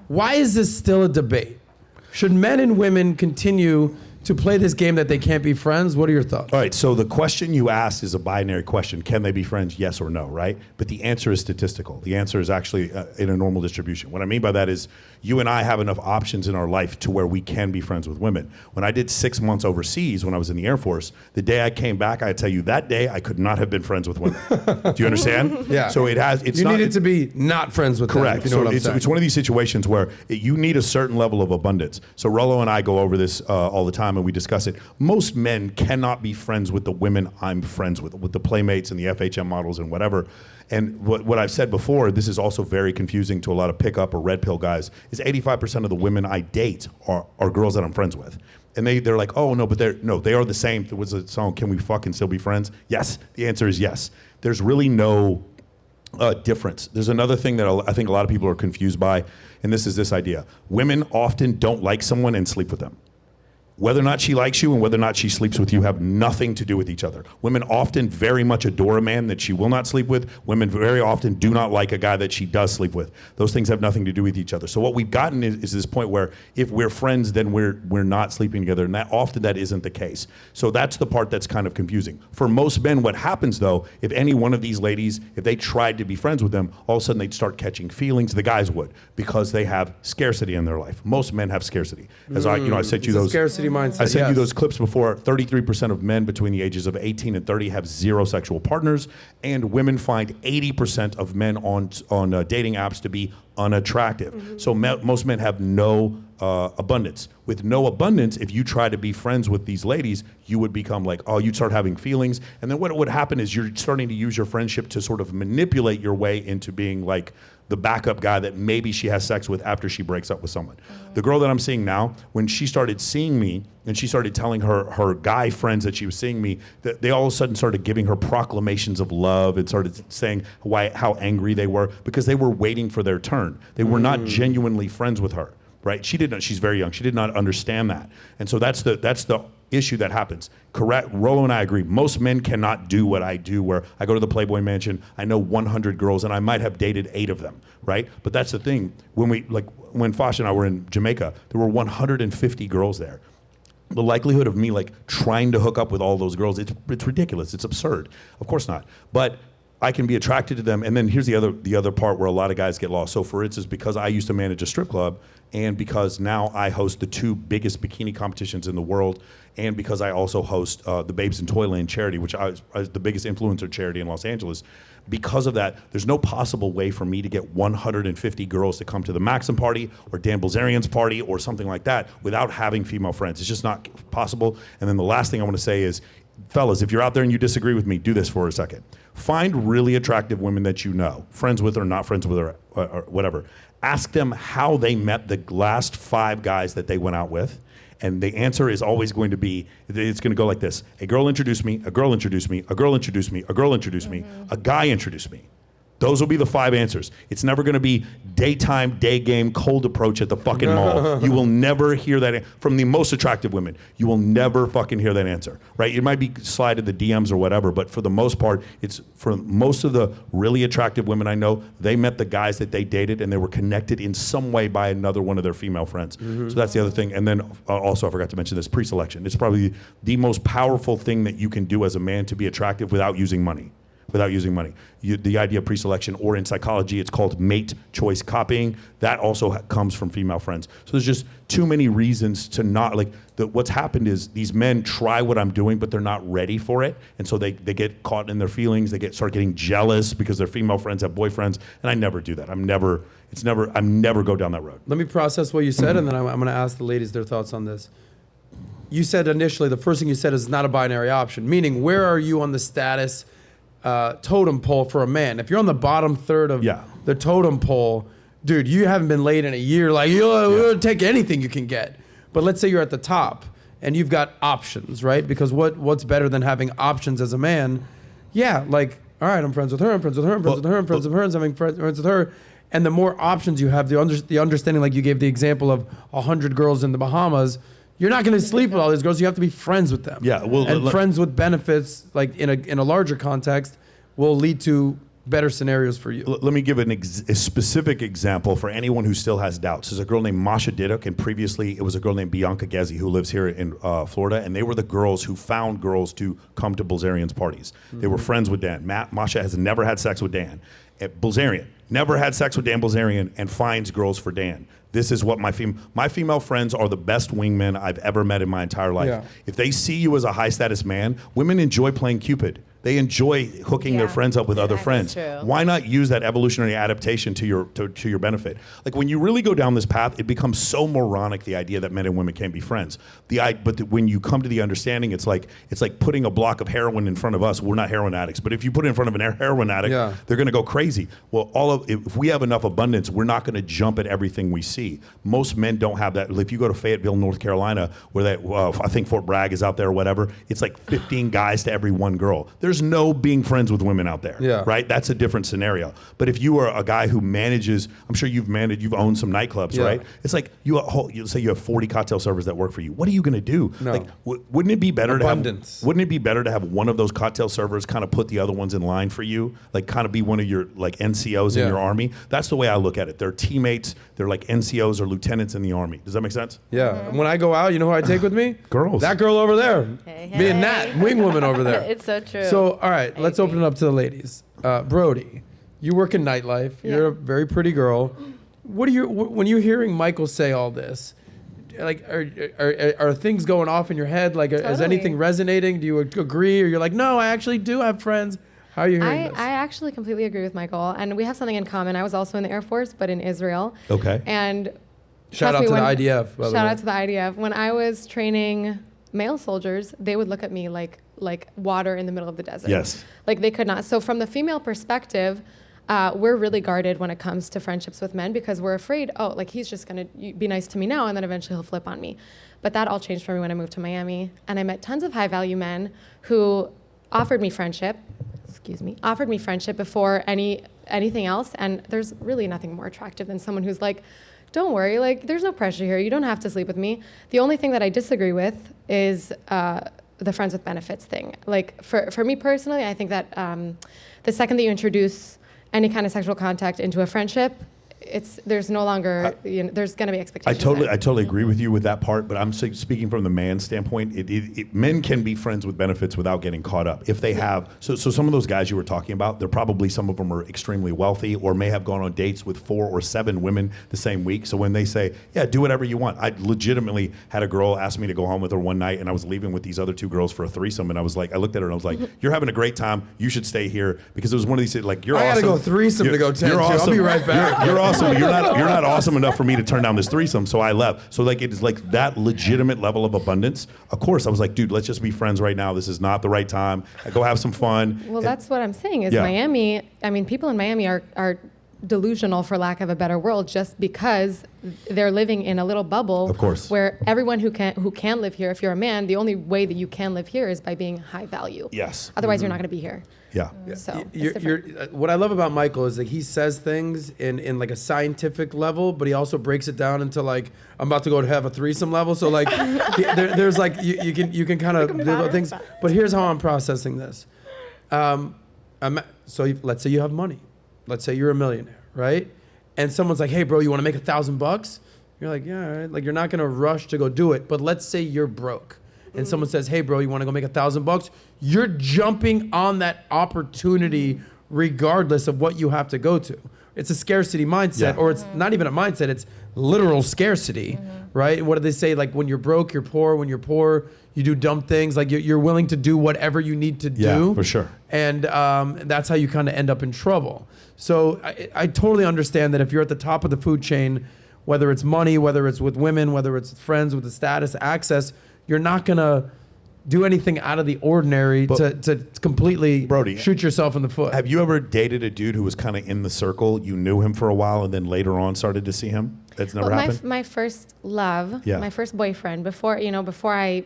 Why is this still a debate? Should men and women continue to play this game that they can't be friends? What are your thoughts? All right, so the question you asked is a binary question. Can they be friends, yes or no, right? But the answer is statistical. The answer is actually in a normal distribution. What I mean by that is you and I have enough options in our life to where we can be friends with women. When I did 6 months overseas when I was in the Air Force, the day I came back, I tell you, that day I could not have been friends with women. Do you understand? Yeah. So it's you not... needed to be not friends with correct. them. You know what I'm saying? It's one of these situations where you need a certain level of abundance. So Rollo and I go over this all the time and we discuss it. Most men cannot be friends with the women I'm friends with the playmates and the FHM models and whatever. And what I've said before, this is also very confusing to a lot of pickup or red pill guys, is 85% of the women I date are girls that I'm friends with. And they're like, oh, no, but they are the same. There was a song, Can We Fucking Still Be Friends? Yes, the answer is yes. There's really no difference. There's another thing that I think a lot of people are confused by, and this is this idea. Women often don't like someone and sleep with them. Whether or not she likes you and whether or not she sleeps with you have nothing to do with each other. Women often very much adore a man that she will not sleep with. Women very often do not like a guy that she does sleep with. Those things have nothing to do with each other. So what we've gotten is this point where if we're friends, then we're not sleeping together, and that isn't the case. So that's the part that's kind of confusing. For most men, what happens though, if any one of these ladies, if they tried to be friends with them, all of a sudden they'd start catching feelings. The guys would, because they have scarcity in their life. Most men have scarcity. As I sent you those scarcity mindset. I sent you those clips before. 33% of men between the ages of 18 and 30 have zero sexual partners, and women find 80% of men on dating apps to be unattractive. Mm-hmm. So most men have no abundance. With no abundance, if you try to be friends with these ladies, you would become like, oh, you'd start having feelings. And then what would happen is you're starting to use your friendship to sort of manipulate your way into being like the backup guy that maybe she has sex with after she breaks up with someone. The girl that I'm seeing now, when she started seeing me and she started telling her guy friends that she was seeing me, that they all of a sudden started giving her proclamations of love and started saying how angry they were because they were waiting for their turn. They were not genuinely friends with her, right? She's very young. She did not understand that. And so that's the issue that happens. Correct. Rollo and I agree. Most men cannot do what I do, where I go to the Playboy Mansion, I know 100 girls, and I might have dated 8 of them, right? But that's the thing. When Fosh and I were in Jamaica, there were 150 girls there. The likelihood of me trying to hook up with all those girls, it's ridiculous. It's absurd. Of course not. But I can be attracted to them. And then here's the other part where a lot of guys get lost. So for instance, because I used to manage a strip club, and because now I host the 2 biggest bikini competitions in the world, and because I also host the Babes in Toyland charity, which is the biggest influencer charity in Los Angeles, because of that, there's no possible way for me to get 150 girls to come to the Maxim party or Dan Bilzerian's party or something like that without having female friends. It's just not possible. And then the last thing I want to say is, fellas, if you're out there and you disagree with me, do this for a second. Find really attractive women that you know, friends with or not friends with or whatever. Ask them how they met the last 5 guys that they went out with. And the answer is always going to be, it's going to go like this. A girl introduced me, a girl introduced me, a girl introduced me, a girl introduced me, a guy introduced me. Those will be the 5 answers. It's never going to be daytime, day game, cold approach at the fucking mall. You will never hear that from the most attractive women. You will never fucking hear that answer, right? It might be slide in the DMs or whatever, but for the most part, it's for most of the really attractive women I know, they met the guys that they dated and they were connected in some way by another one of their female friends. So that's the other thing. And then also, I forgot to mention this, pre-selection. It's probably the most powerful thing that you can do as a man to be attractive without using money. The idea of pre-selection, or in psychology, it's called mate choice copying. That also comes from female friends. So there's just too many reasons to not, what's happened is these men try what I'm doing, but they're not ready for it. And so they get caught in their feelings. They start getting jealous because their female friends have boyfriends. And I never do that. I'm never go down that road. Let me process what you said, and then I'm going to ask the ladies their thoughts on this. You said initially, the first thing you said is not a binary option, meaning where are you on the status totem pole for a man? If you're on the bottom third of the totem pole, dude, you haven't been laid in a year. You'll take anything you can get. But let's say you're at the top and you've got options, right? Because what's better than having options as a man? Yeah, all right, I'm friends with her, I'm friends with her, I'm friends with her, I'm friends with her, I'm having friends with her. And the more options you have, the understanding, like you gave the example of 100 girls in the Bahamas, you're not going to sleep with all these girls. You have to be friends with them. Yeah, friends with benefits, in a larger context, will lead to better scenarios for you. Let me give a specific example for anyone who still has doubts. There's a girl named Masha Diduk, and previously it was a girl named Bianca Gezi who lives here in Florida, and they were the girls who found girls to come to Bilzerian's parties. They were friends with Dan. Masha has never had sex with Dan. At Bilzerian, never had sex with Dan Bilzerian, and finds girls for Dan. This is what my female friends are the best wingmen I've ever met in my entire life. Yeah. If they see you as a high status man, women enjoy playing Cupid. They enjoy hooking their friends up with other friends. True. Why not use that evolutionary adaptation to your benefit? Like when you really go down this path, it becomes so moronic, the idea that men and women can't be friends. When you come to the understanding, it's like putting a block of heroin in front of us. We're not heroin addicts, but if you put it in front of an heroin addict, they're going to go crazy. Well, if we have enough abundance, we're not going to jump at everything we see. Most men don't have that. If you go to Fayetteville, North Carolina, where I think Fort Bragg is out there or whatever, it's like 15 guys to every one girl. There's no being friends with women out there, right? That's a different scenario. But if you are a guy who manages, I'm sure you've owned some nightclubs, right? It's like you say you have 40 cocktail servers that work for you. What are you going to do? No. Like, wouldn't it be better Abundance. Wouldn't it be better to have one of those cocktail servers kind of put the other ones in line for you, like kind of be one of your like NCOs in your army? That's the way I look at it. They're teammates. They're like NCOs or lieutenants in the army. Does that make sense? Yeah. When I go out, you know who I take with me? Girls. That girl over there. Hey, Being hey. Nat, wing woman over there. It's so true. So, all right, let's agree. open it up to the ladies. Brody, you work in nightlife. You're a very pretty girl. What are you when you're hearing Michael say all this? Like, are things going off in your head? Like, is Totally. anything resonating? Do you agree, or you're like, no, I actually do have friends? How are you hearing this? I actually completely agree with Michael, and we have something in common. I was also in the Air Force, but in Israel. Okay. And Shout out to the IDF. By the way. shout out to the IDF. When I was training male soldiers, they would look at me like water in the middle of the desert. Yes. Like they could not. So from the female perspective, we're really guarded when it comes to friendships with men because we're afraid, like he's just going to be nice to me now and then eventually he'll flip on me. But that all changed for me when I moved to Miami. And I met tons of high value men who offered me friendship before anything else. And there's really nothing more attractive than someone who's like, don't worry, like there's no pressure here. You don't have to sleep with me. The only thing that I disagree with is the friends with benefits thing. Like for me personally, I think that the second that you introduce any kind of sexual contact into a friendship, there's no longer there's going to be expectations. I totally agree with you with that part, but I'm speaking from the man standpoint. Men can be friends with benefits without getting caught up if they have. So some of those guys you were talking about, they're probably some of them are extremely wealthy or may have gone on dates with 4 or 7 women the same week. So when they say, yeah, do whatever you want. I legitimately had a girl ask me to go home with her one night, and I was leaving with these other 2 girls for a threesome, and I was like, I looked at her and I was like, you're having a great time. You should stay here because it was one of these like you're I awesome. gotta go threesome to go 10. You're awesome. I'll be right back. You're awesome. You're not awesome enough for me to turn down this threesome, so I left. So like it is like that legitimate level of abundance. Of course, I was like, dude, let's just be friends right now. This is not the right time. Go have some fun. Well, that's what I'm saying is Miami, I mean, people in Miami are delusional, for lack of a better word, just because they're living in a little bubble. Of course. Where everyone who can live here, if you're a man, the only way that you can live here is by being high value. Yes. Otherwise, you're not going to be here. Yeah. So it's different. What I love about Michael is that he says things in like a scientific level, but he also breaks it down into like I'm about to go to have a threesome level. So like there's like you can kind of do things. But here's how I'm processing this. Let's say you have money. Let's say you're a millionaire, right? And someone's like, hey, bro, you want to make $1,000? You're like, yeah, all right. Like you're not gonna rush to go do it. But let's say you're broke. And someone says, hey, bro, you want to go make $1,000? You're jumping on that opportunity regardless of what you have to go to. It's a scarcity mindset, or it's not even a mindset, it's literal scarcity, right? What do they say? Like when you're broke, you're poor. When you're poor, you do dumb things. Like you're willing to do whatever you need to do. Yeah, for sure. And that's how you kind of end up in trouble. So I totally understand that if you're at the top of the food chain, whether it's money, whether it's with women, whether it's friends with the status, access, you're not going to do anything out of the ordinary to completely Brody, shoot yourself in the foot. Have you ever dated a dude who was kind of in the circle? You knew him for a while and then later on started to see him? That's never happened? My first love, Yeah. my first boyfriend, before I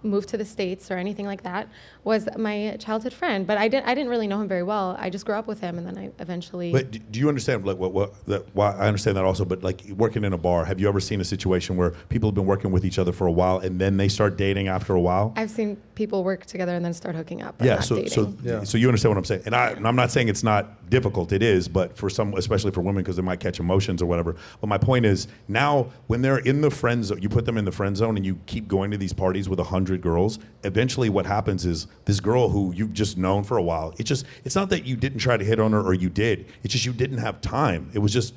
moved to the States or anything like that, was my childhood friend. But I didn't really know him very well. I just grew up with him, and then I eventually. But do you understand like why I understand that also? But like working in a bar, have you ever seen a situation where people have been working with each other for a while and then they start dating after a while? I've seen people work together and then start hooking up. But Yeah, not so dating. so you understand what I'm saying, and I'm not saying it's not difficult. It is, but for some, especially for women, because they might catch emotions or whatever. But my point is, now when they're in the friend zone, you put them in the friend zone, and you keep going to these parties with 100 girls. Eventually, what happens is this girl who you've just known for a while. It's not that you didn't try to hit on her or you did. It's just you didn't have time. It was just.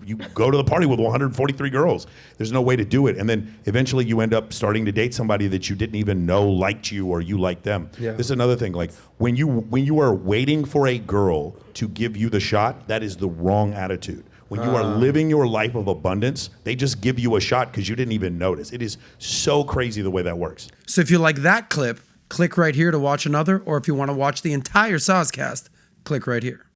You go to the party with 143 girls. There's no way to do it. And then eventually you end up starting to date somebody that you didn't even know liked you or you liked them. Yeah. This is another thing. Like when you are waiting for a girl to give you the shot, that is the wrong attitude. When you are living your life of abundance, they just give you a shot because you didn't even notice. It is so crazy the way that works. So if you like that clip, click right here to watch another. Or if you want to watch the entire Soscast, click right here.